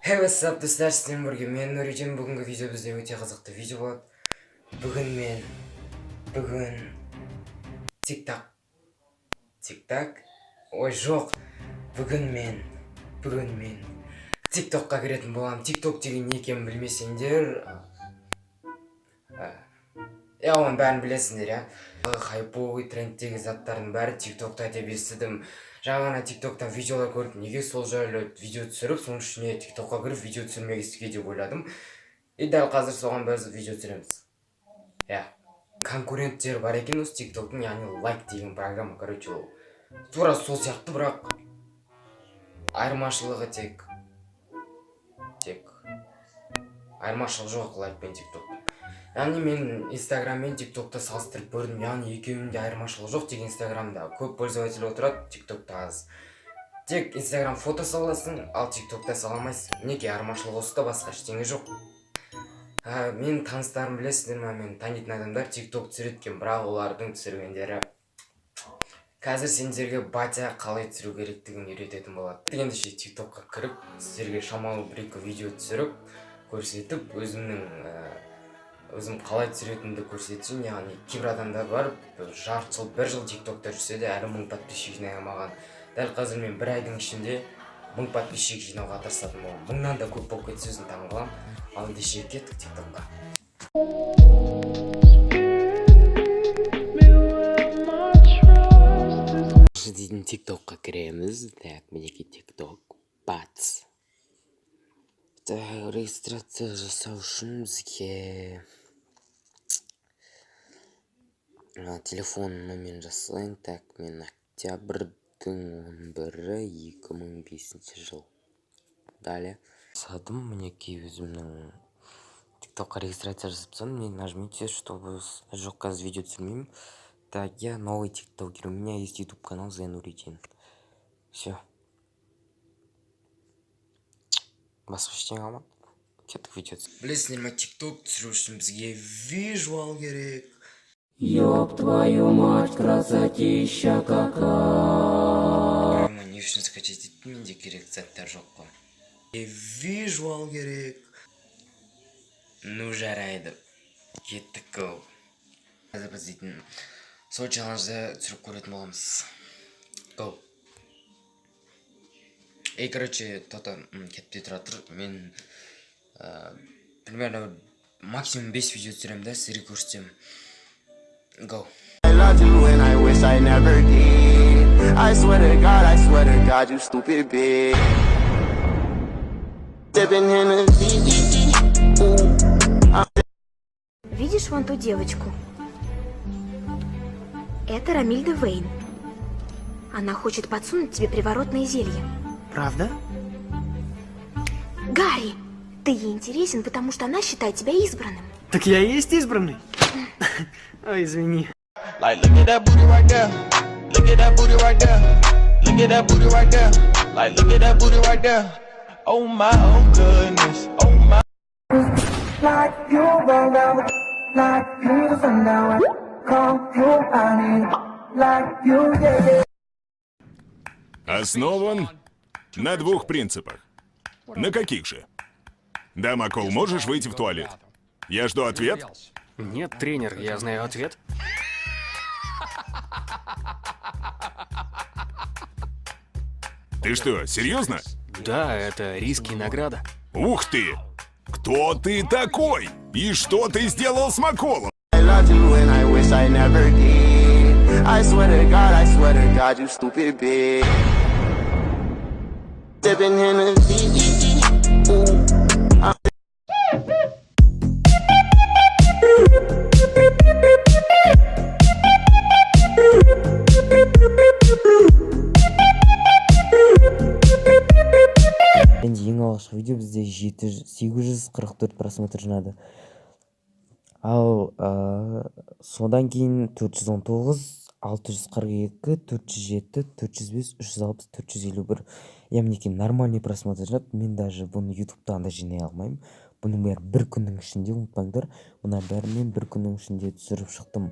Hey what's up достар, сіздермен бірге мен Нұриден. Бүгінгі видео бізде өте қызықты видео болады. Бүгін тик-так ой жоқ, бүгін мен тик-токқа кіретін боламын. Тик-ток деген не екенін білмесеңдер, оны бәрін білесіңдер, хайповый трендтегі заттардың бәрі тик-токта деп естідім. Жаңа ғана тик-токтан видеолар көрдім. Неге сол жайлы видео түсіріп, соның ішіне тик-токқа кіріп видео түсірмегіске деп ойладым. И дәл қазір соған біз видео түсіреміз. Конкуренттер бар екен осы тик-токтың, яғни лайк деген программа. Короче, ол тура сол сияқты, бірақ айырмашылығы тек айырмашылық жоқ лайк пен тик-токтың. Яғни мен Инстаграм мен тик-токта салыстырып көрдім, яғни екеуінде айырмашылығы жоқ. Тек Инстаграмда көп пользователь отырады, тик-токта аз. Тек Инстаграм фото саласың, ал тик-токта саламайсың. Неге айырмашылығы осыда, басқа ештеңе жоқ. Мен таныстарым білесіздер ме, мен танитын адамдар тик-ток түсіреткен, бірақ олардың түсіргендері қазір сендерге батя қалай түсіру керектігін үйрететін болады. Ендеше тик-токқа кіріп, сіздерге шамалы бір-екі видео түсіріп, көрсетіп, өзім қалай түсіретінді көрсетсін. Яғни кейбір адамдар бар, жарты жыл, бір жыл тик-токта жүрсе де әлі 1000 подписчик жинай алмаған. Дәл қазір мен бір айдың ішінде 1000 подписчик жинауға тырысатын боламын. 1000-нан да көп болып кетсе өзім таң қаламын. Ал ендеше кеттік тик-токқа. Дейтін тик-токқа кіреміз. Так, мінеки тик-ток. Бац. Регистрация жасау үшін бізге телефон номерін жасайын. Так, мен октябрьдің 11-і 2005 жыл. Далее. Садым, мінеки өзімнің тик-токқа регистрация жасапсам, мен нажмите, чтобы жоқ қазір видео түсірмеймін. Так, я новый тиктокер, у меня есть YouTube канал Нұриден. Все. Басқа ештеңе қалмады. Кеттік видео түсіріп. Білесіңдер ме, тикток түсіру үшін бізге визуал керек. Ёб твою мать, красотища какая. Не үшін скачать етті, менде керек заттар жоқ қой. Визуал керек. Ну жарайды. Кеттік қой. Қазір біз дейтін сол челленджді түсіріп көретін боламыз. Go. Короче, кетпей тұра тұр. Мен примерно максимум 5 видео түсіремін да, сіздерге көрсетемін. Go. I love you and I wish I never did. I swear to God, you stupid bitch. Видишь вон ту девочку? Это Рамильда Вейн. Она хочет подсунуть тебе приворотное зелье. Правда? Гарри, ты ей интересен, потому что она считает тебя избранным. Так я и есть избранный. Ой, извини. Like, look at that booty right there. Look at that booty right there. Look at that booty right there. Like, look at that booty right there. Oh my, oh goodness. Oh my. Like you roll down, like you the sundown. Come you honey, like you yeah. Основан на 2 принципах. На каких же? Да, Макол, можешь выйти в туалет? Я жду ответ. Нет, тренер, я знаю ответ. Ты что, серьезно? Да, это риски и награда. Ух ты! Кто ты такой? И что ты сделал с Маколом? I love you and I wish I never did. I swear to God, you stupid bitch. Sipping Hennessy. Енді ең алғашқы видео бізде 844 просмотр жинады. Ал содан кейін 419, 642, 407, 405, 360, 451. Яғни нормальный просмотр жинап, мен даже бұны ютубтан да жинай алмаймын. Бұның бәрі бір күннің ішінде, ұмытпаңдар. Бұның бәрі мен бір күннің ішінде түсіріп шықтым.